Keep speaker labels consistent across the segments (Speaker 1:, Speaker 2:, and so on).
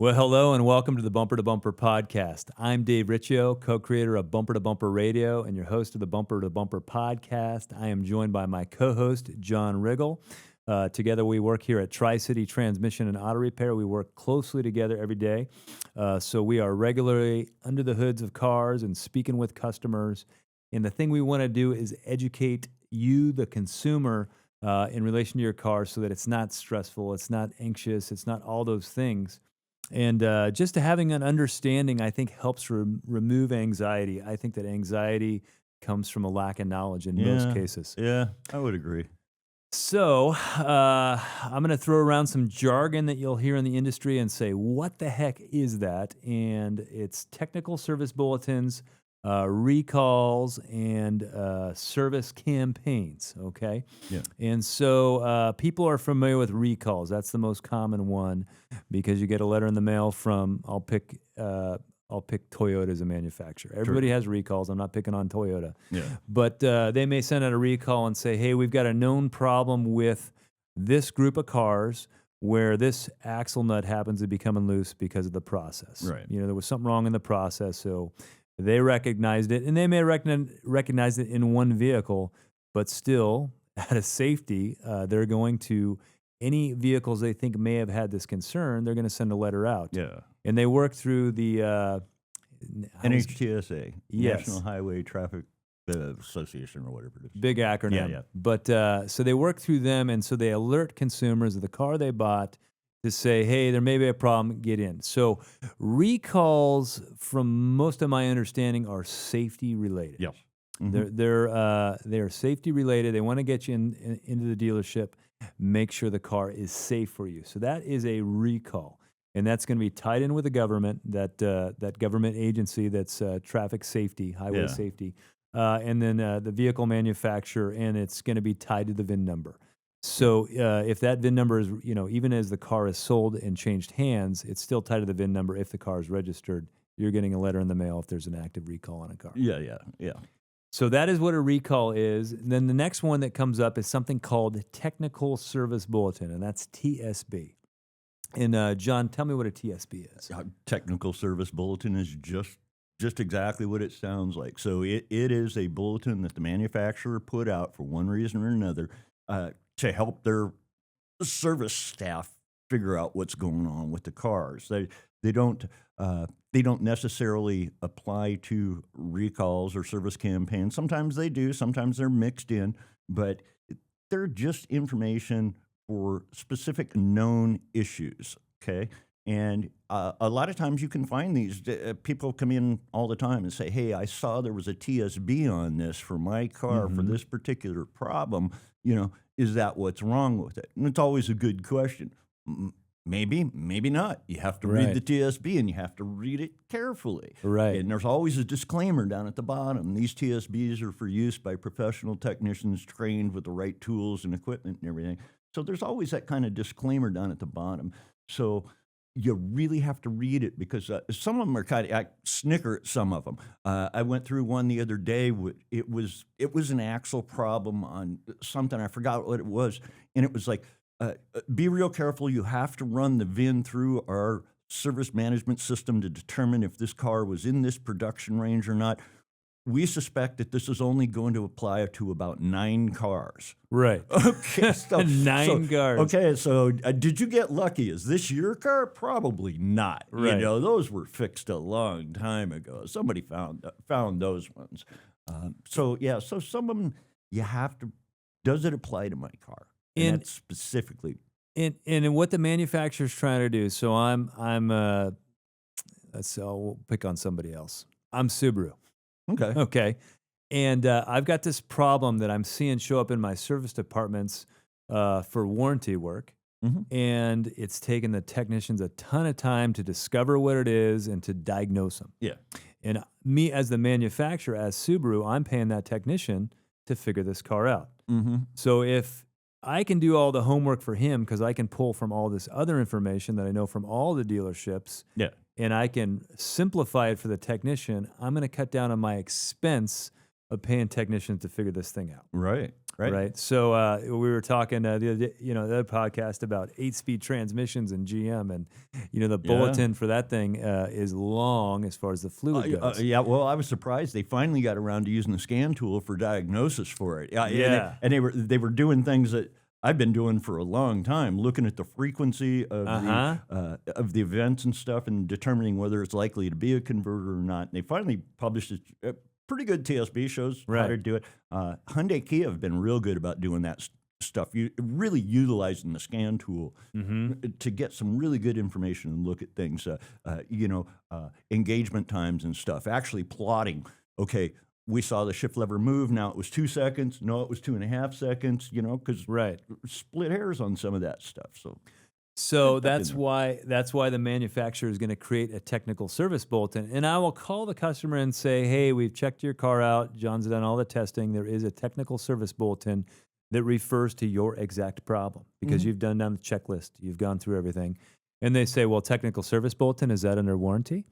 Speaker 1: Well, hello and welcome to the Bumper to Bumper podcast. I'm Dave Riccio, co-creator of Bumper to Bumper Radio and your host of the Bumper to Bumper podcast. I am joined by my co-host, John Riggle. Together we work here at Tri-City Transmission and Auto Repair. We work closely together every day. So we are regularly under the hoods of cars and speaking with customers. And the thing we want to do is educate you, the consumer, in relation to your car so that it's not stressful, it's not anxious, it's not all those things. And just having an understanding, I think, helps remove anxiety. I think that anxiety comes from a lack of knowledge in most cases.
Speaker 2: Yeah, I would agree.
Speaker 1: So I'm going to throw around some jargon that you'll hear in the industry and say, what the heck is that? And it's technical service bulletins, recalls, and service campaigns, okay?
Speaker 2: Yeah.
Speaker 1: And so people are familiar with recalls. That's the most common one because you get a letter in the mail from, I'll pick Toyota as a manufacturer. Everybody has recalls. I'm not picking on Toyota.
Speaker 2: Yeah.
Speaker 1: But they may send out a recall and say, hey, we've got a known problem with this group of cars where this axle nut happens to be coming loose because of the process.
Speaker 2: Right.
Speaker 1: You know, there was something wrong in the process, so they recognized it, and they may recognize it in one vehicle, but still, out of safety, they're going to, any vehicles they think may have had this concern, they're going to send a letter out.
Speaker 2: Yeah.
Speaker 1: And they work through the
Speaker 2: NHTSA,
Speaker 1: Yes.
Speaker 2: National Highway Traffic Association, or whatever it is.
Speaker 1: big acronym.
Speaker 2: Yeah.
Speaker 1: But so they work through them, and so they alert consumers of the car they bought to say, hey, there may be a problem, get in. So recalls, from most of my understanding, are safety related.
Speaker 2: Yes. Mhm.
Speaker 1: They're safety related. They want to get you into the dealership, make sure the car is safe for you. So that is a recall. And that's going to be tied in with the government, that government agency that's traffic safety, highway
Speaker 2: Yeah.
Speaker 1: safety, and then the vehicle manufacturer, and it's going to be tied to the VIN number. So if that VIN number is, even as the car is sold and changed hands, it's still tied to the VIN number. If the car is registered, you're getting a letter in the mail if there's an active recall on a car.
Speaker 2: Yeah.
Speaker 1: So that is what a recall is. Then the next one that comes up is something called Technical Service Bulletin, and that's TSB. And John, tell me what a TSB is.
Speaker 2: Technical Service Bulletin is just exactly what it sounds like. So it is a bulletin that the manufacturer put out for one reason or another to help their service staff figure out what's going on with the cars. They don't necessarily apply to recalls or service campaigns. Sometimes they do. Sometimes they're mixed in, but they're just information for specific known issues. Okay. And a lot of times you can find these. People come in all the time and say, hey, I saw there was a TSB on this for my car for this particular problem. Is that what's wrong with it? And it's always a good question. Maybe, maybe not. You have to read the TSB, and you have to read it carefully.
Speaker 1: Right.
Speaker 2: And there's always a disclaimer down at the bottom. These TSBs are for use by professional technicians trained with the right tools and equipment and everything. So there's always that kind of disclaimer down at the bottom. So you really have to read it because some of them are I snicker at some of them. I went through one the other day. It was an axle problem on something. I forgot what it was. And it was like, be real careful. You have to run the VIN through our service management system to determine if this car was in this production range or not. We suspect that this is only going to apply to about 9 cars.
Speaker 1: Right.
Speaker 2: Okay. So,
Speaker 1: 9 cars.
Speaker 2: Okay. So did you get lucky? Is this your car? Probably not.
Speaker 1: Right.
Speaker 2: Those were fixed a long time ago. Somebody found those ones. So some of them you have to, does it apply to my car? And that's specifically.
Speaker 1: And what the manufacturer's trying to do, so I'll pick on somebody else. I'm Subaru. Okay. And I've got this problem that I'm seeing show up in my service departments for warranty work. And it's taken the technicians a ton of time to discover what it is and to diagnose them.
Speaker 2: Yeah.
Speaker 1: And me as the manufacturer, as Subaru, I'm paying that technician to figure this car out. So if I can do all the homework for him because I can pull from all this other information that I know from all the dealerships, and I can simplify it for the technician, I'm going to cut down on my expense of paying technicians to figure this thing out.
Speaker 2: Right. Right.
Speaker 1: So we were talking the other, the other podcast about 8-speed transmissions in GM, and the
Speaker 2: Yeah.
Speaker 1: bulletin for that thing is long as far as the fluid goes.
Speaker 2: Yeah, well, I was surprised they finally got around to using the scan tool for diagnosis for it.
Speaker 1: Yeah.
Speaker 2: And they were doing things that I've been doing for a long time, looking at the frequency of the events and stuff, and determining whether it's likely to be a converter or not. And they finally published a pretty good TSB, shows how to do it. Hyundai Kia have been real good about doing that stuff. Really utilizing the scan tool to get some really good information and look at things. Engagement times and stuff. Actually plotting. Okay, we saw the shift lever move. Now it was 2 seconds. No, it was 2.5 seconds. Because split hairs on some of that stuff.
Speaker 1: So that's why the manufacturer is going to create a technical service bulletin. And I will call the customer and say, hey, we've checked your car out. John's done all the testing. There is a technical service bulletin that refers to your exact problem because you've done down the checklist. You've gone through everything. And they say, well, technical service bulletin, is that under warranty?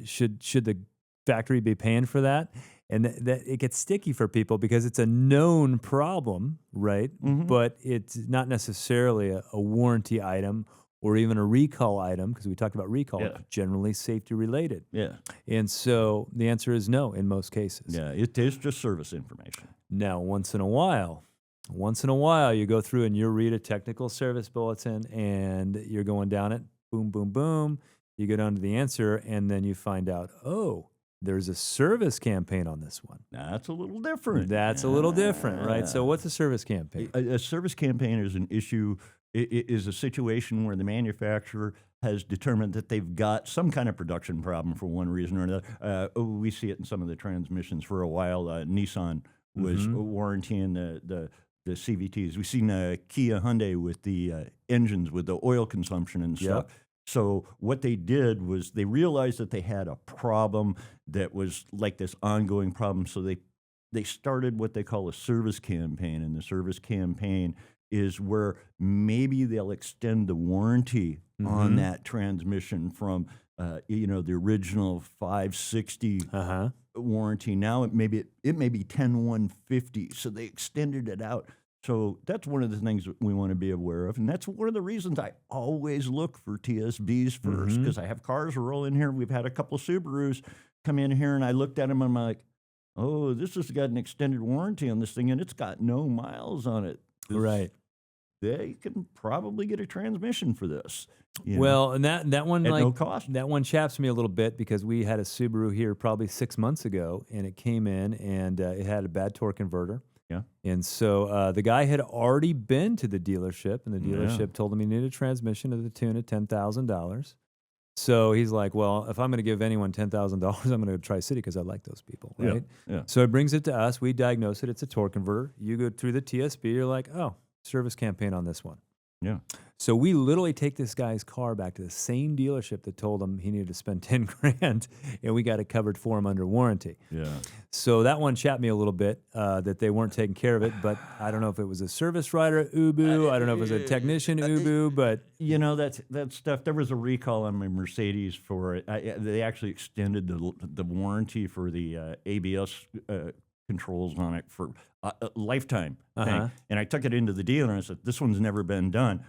Speaker 1: Should the factory be paying for that? And that it gets sticky for people because it's a known problem, right? But it's not necessarily a warranty item or even a recall item, because we talked about recall, generally safety related.
Speaker 2: Yeah.
Speaker 1: And so the answer is no in most cases.
Speaker 2: Yeah, it is just service information.
Speaker 1: Now, once in a while, you go through and you read a technical service bulletin and you're going down it, boom, boom, boom. You go down to the answer and then you find out, oh, there's a service campaign on this one.
Speaker 2: That's a little different.
Speaker 1: That's a little different, right? So what's a service campaign?
Speaker 2: A service campaign is an issue, is a situation where the manufacturer has determined that they've got some kind of production problem for one reason or another. We see it in some of the transmissions. For a while, Nissan was warrantying the CVTs. We've seen Kia, Hyundai with the engines, with the oil consumption and stuff. So what they did was they realized that they had a problem that was like this ongoing problem. So they started what they call a service campaign, and the service campaign is where maybe they'll extend the warranty on that transmission from the original 560 warranty. Now it may be 10150. So they extended it out. So that's one of the things that we want to be aware of. And that's one of the reasons I always look for TSBs first, because I have cars roll in here. We've had a couple of Subarus come in here, and I looked at them and I'm like, oh, this has got an extended warranty on this thing, and it's got no miles on it.
Speaker 1: Right.
Speaker 2: They can probably get a transmission for this.
Speaker 1: And that one,
Speaker 2: at
Speaker 1: like,
Speaker 2: no cost.
Speaker 1: That one chaps me a little bit because we had a Subaru here probably 6 months ago, and it came in and it had a bad torque converter.
Speaker 2: Yeah.
Speaker 1: And so the guy had already been to the dealership, and the dealership told him he needed a transmission to the tune of $10,000. So he's like, well, if I'm going to give anyone $10,000, I'm going to go to Tri-City because I like those people, right?
Speaker 2: Yeah.
Speaker 1: So it brings it to us. We diagnose it. It's a torque converter. You go through the TSB. You're like, oh, service campaign on this one.
Speaker 2: Yeah.
Speaker 1: So we literally take this guy's car back to the same dealership that told him he needed to spend 10 grand, and we got it covered for him under warranty.
Speaker 2: Yeah.
Speaker 1: So that one chapped me a little bit that they weren't taking care of it, but I don't know if it was a service writer ubu, I don't know if it was a technician ubu, but
Speaker 2: that stuff. There was a recall on my Mercedes for it. They actually extended the warranty for the ABS controls on it for a lifetime thing. And I took it into the dealer and I said, this one's never been done.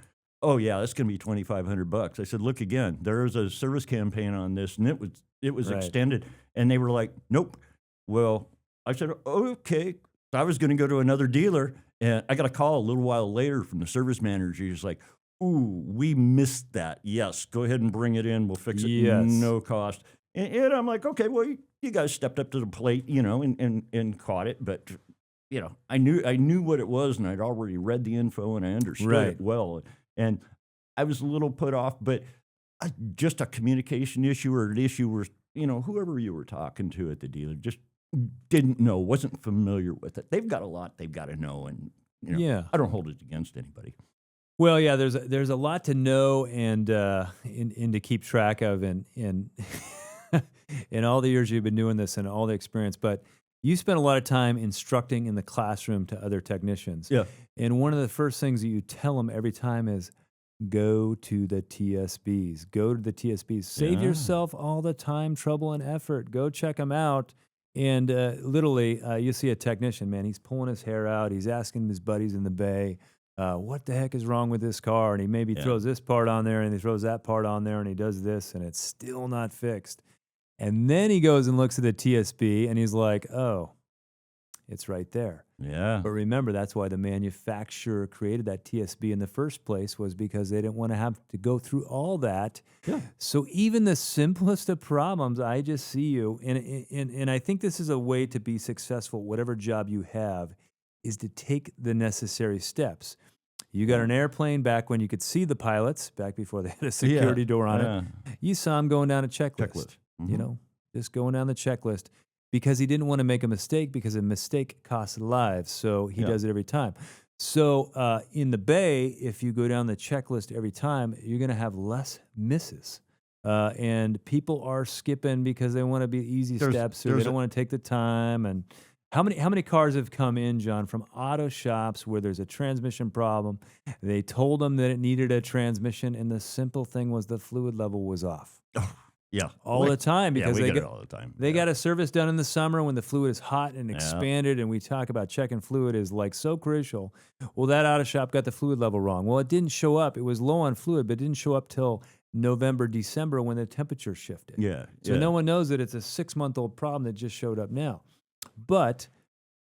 Speaker 2: Oh yeah, that's going to be $2,500. I said, look again, there's a service campaign on this, and it was extended. And they were like, nope. Well, I said, okay. I was going to go to another dealer, and I got a call a little while later from the service manager. He's like, ooh, we missed that. Yes, go ahead and bring it in. We'll fix it.
Speaker 1: Yes.
Speaker 2: No cost. And I'm like, okay, well, you guys stepped up to the plate, and caught it. But, I knew what it was, and I'd already read the info, and I understood it well. And I was a little put off, but just a communication issue or an issue where, whoever you were talking to at the dealer just didn't know, wasn't familiar with it. They've got a lot they've got to know, and, I don't hold it against anybody.
Speaker 1: Well, yeah, there's a lot to know and to keep track of, and in all the years you've been doing this and all the experience, but you spend a lot of time instructing in the classroom to other technicians.
Speaker 2: Yeah.
Speaker 1: And one of the first things that you tell them every time is, go to the TSBs. Go to the TSBs. Save yourself all the time, trouble, and effort. Go check them out. And literally, you see a technician, man, he's pulling his hair out. He's asking his buddies in the bay, what the heck is wrong with this car? And he maybe
Speaker 2: Yeah.
Speaker 1: throws this part on there and he throws that part on there and he does this and it's still not fixed. And then he goes and looks at the TSB and he's like, oh, it's right there.
Speaker 2: Yeah.
Speaker 1: But remember, that's why the manufacturer created that TSB in the first place, was because they didn't want to have to go through all that.
Speaker 2: Yeah.
Speaker 1: So even the simplest of problems, I just see you, and I think this is a way to be successful, whatever job you have, is to take the necessary steps. You got an airplane back when you could see the pilots, back before they had a security door on it. You saw him going down a checklist. You know, just going down the checklist. Because he didn't want to make a mistake, because a mistake costs lives. So he does it every time. So in the bay, if you go down the checklist every time, you're going to have less misses. And people are skipping because they want to be easy steps, or they don't want to take the time. And how many cars have come in, John, from auto shops where there's a transmission problem? They told them that it needed a transmission, and the simple thing was the fluid level was off.
Speaker 2: Yeah,
Speaker 1: all the time, because
Speaker 2: we get it all the time.
Speaker 1: They got a service done in the summer when the fluid is hot and expanded, and we talk about checking fluid is like so crucial. Well, that auto shop got the fluid level wrong. Well, it didn't show up. It was low on fluid, but it didn't show up till November, December when the temperature shifted. So no one knows that it's a 6-month-old problem that just showed up now. But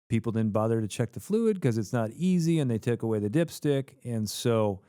Speaker 1: people didn't bother to check the fluid because it's not easy, and they took away the dipstick, and so.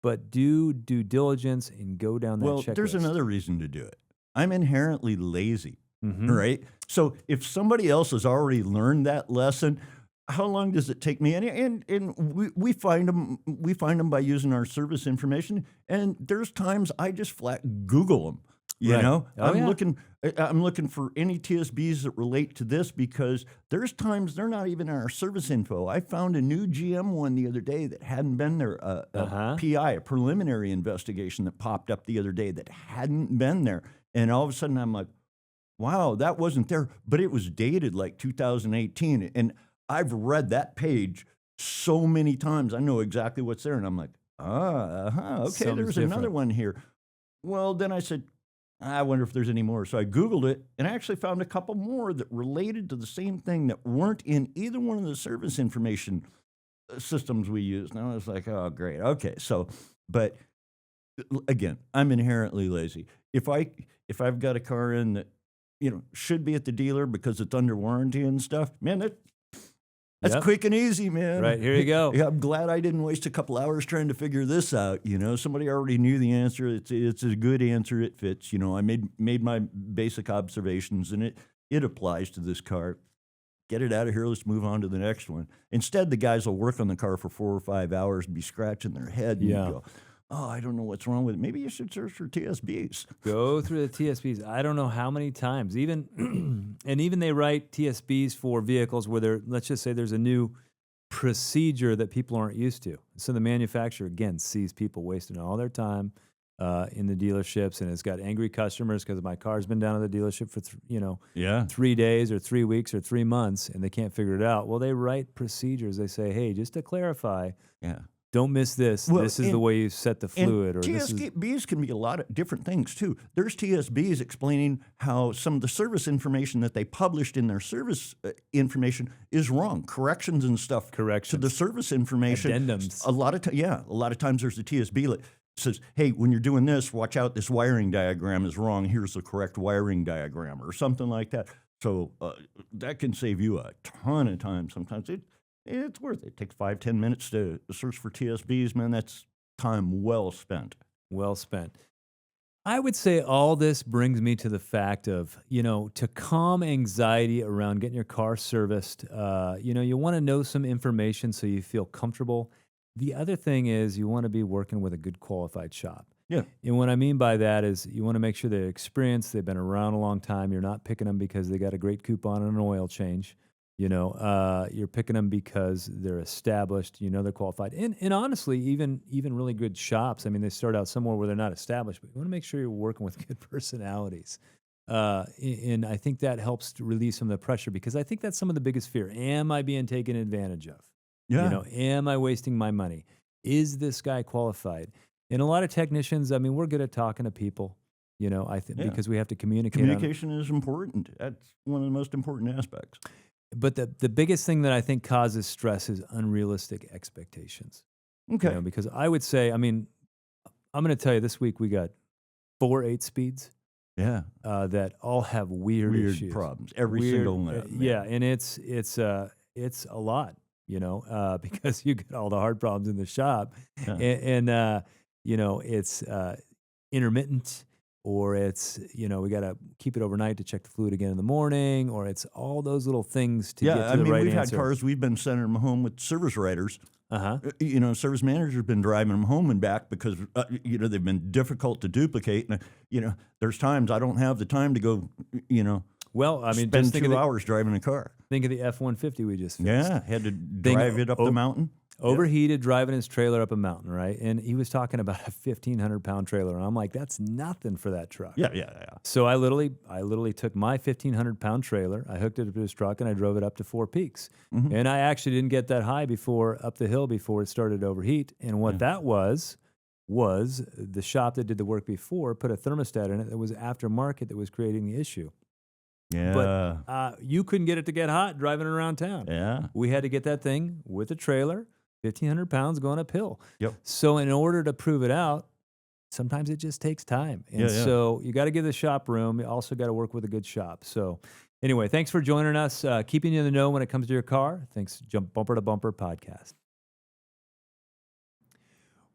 Speaker 1: But do due diligence and go down that checklist.
Speaker 2: Well, there's another reason to do it. I'm inherently lazy, right? So if somebody else has already learned that lesson, how long does it take me? And we find them by using our service information. And there's times I just flat Google them. You know, I'm looking for any TSBs that relate to this, because there's times they're not even in our service info. I found a new GM one the other day that hadn't been there, a PI, a preliminary investigation that popped up the other day that hadn't been there. And all of a sudden I'm like, wow, that wasn't there, but it was dated like 2018. And I've read that page so many times. I know exactly what's there. And I'm like, okay, there's another one here. Well, then I said, I wonder if there's any more. So I Googled it, and I actually found a couple more that related to the same thing that weren't in either one of the service information systems we use. And I was like, oh, great. Okay. So, but again, I'm inherently lazy. If I've got a car in that, should be at the dealer because it's under warranty and stuff, man, that's quick and easy, man.
Speaker 1: Right, here you go.
Speaker 2: I'm glad I didn't waste a couple hours trying to figure this out. Somebody already knew the answer. It's a good answer. It fits. I made my basic observations, and it applies to this car. Get it out of here. Let's move on to the next one. Instead, the guys will work on the car for 4 or 5 hours and be scratching their head and go, oh, I don't know what's wrong with it. Maybe you should search for TSBs.
Speaker 1: Go through the TSBs. I don't know how many times. Even they write TSBs for vehicles where let's just say there's a new procedure that people aren't used to. So the manufacturer, again, sees people wasting all their time in the dealerships, and it's got angry customers because my car's been down at the dealership for 3 days or 3 weeks or 3 months, and they can't figure it out. Well, they write procedures. They say, hey, just to clarify, don't miss this.
Speaker 2: Well,
Speaker 1: this is the way you set the fluid. Or
Speaker 2: TSBs can be a lot of different things, too. There's TSBs explaining how some of the service information that they published in their service information is wrong. Corrections and stuff to the service information.
Speaker 1: Addendums.
Speaker 2: A lot of times there's a TSB that says, hey, when you're doing this, watch out, this wiring diagram is wrong. Here's the correct wiring diagram, or something like that. So that can save you a ton of time. Sometimes it's worth it. It takes 5-10 minutes to search for TSBs, man. That's time well spent.
Speaker 1: Well spent. I would say all this brings me to the fact of, to calm anxiety around getting your car serviced, you want to know some information so you feel comfortable. The other thing is you want to be working with a good qualified shop.
Speaker 2: Yeah.
Speaker 1: And what I mean by that is you want to make sure they're experienced, they've been around a long time. You're not picking them because they got a great coupon and an oil change. You're picking them because they're established, they're qualified. And honestly, even really good shops, I mean, they start out somewhere where they're not established, but you want to make sure you're working with good personalities. And I think that helps to release some of the pressure, because I think that's some of the biggest fear. Am I being taken advantage of?
Speaker 2: Yeah.
Speaker 1: Am I wasting my money? Is this guy qualified? And a lot of technicians, I mean, we're good at talking to people. I think
Speaker 2: Yeah.
Speaker 1: because we have to communicate.
Speaker 2: Communication is important. That's one of the most important aspects.
Speaker 1: But the biggest thing that I think causes stress is unrealistic expectations.
Speaker 2: Okay.
Speaker 1: Because I would say, I mean, I'm going to tell you this week we got 4 8-speeds
Speaker 2: Yeah.
Speaker 1: that all have weird issues.
Speaker 2: Problems. Every
Speaker 1: Weird,
Speaker 2: single one. of them,
Speaker 1: yeah, and it's a lot, because you get all the hard problems in the shop,
Speaker 2: Yeah.
Speaker 1: and it's intermittent, or it's we got to keep it overnight to check the fluid again in the morning, or it's all those little things to get to
Speaker 2: I
Speaker 1: the
Speaker 2: mean,
Speaker 1: right
Speaker 2: we've
Speaker 1: answer.
Speaker 2: had cars we've been sending them home with service riders.
Speaker 1: Uh-huh.
Speaker 2: Service managers have been driving them home and back because they've been difficult to duplicate. And there's times I don't have the time to go.
Speaker 1: Well, I mean,
Speaker 2: spend
Speaker 1: just think
Speaker 2: 2
Speaker 1: of
Speaker 2: hours driving a car.
Speaker 1: think of the F-150 we just fixed.
Speaker 2: Yeah, had to drive it up the mountain.
Speaker 1: Overheated driving his trailer up a mountain, right? And he was talking about a 1,500-pound trailer, and I'm like, that's nothing for that truck.
Speaker 2: Yeah.
Speaker 1: So I literally took my 1,500-pound trailer, I hooked it up to his truck, and I drove it up to Four Peaks.
Speaker 2: Mm-hmm.
Speaker 1: And I actually didn't get that high up the hill before it started to overheat. And what that was the shop that did the work before put a thermostat in it that was aftermarket that was creating the issue.
Speaker 2: Yeah.
Speaker 1: But you couldn't get it to get hot driving around town.
Speaker 2: Yeah.
Speaker 1: We had to get that thing with a trailer, 1,500 pounds going uphill.
Speaker 2: Yep.
Speaker 1: So in order to prove it out, sometimes it just takes time. And so you got to give the shop room. You also got to work with a good shop. So anyway, thanks for joining us, keeping you in the know when it comes to your car. Thanks, Bumper to Bumper podcast.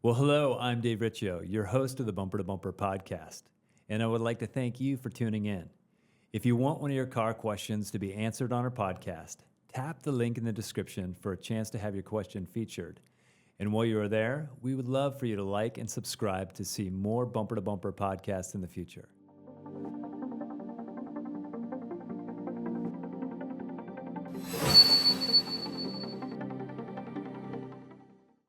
Speaker 1: Well, hello, I'm Dave Riccio, your host of the Bumper to Bumper podcast. And I would like to thank you for tuning in. If you want one of your car questions to be answered on our podcast, tap the link in the description for a chance to have your question featured. And while you are there, we would love for you to like and subscribe to see more Bumper to Bumper podcasts in the future.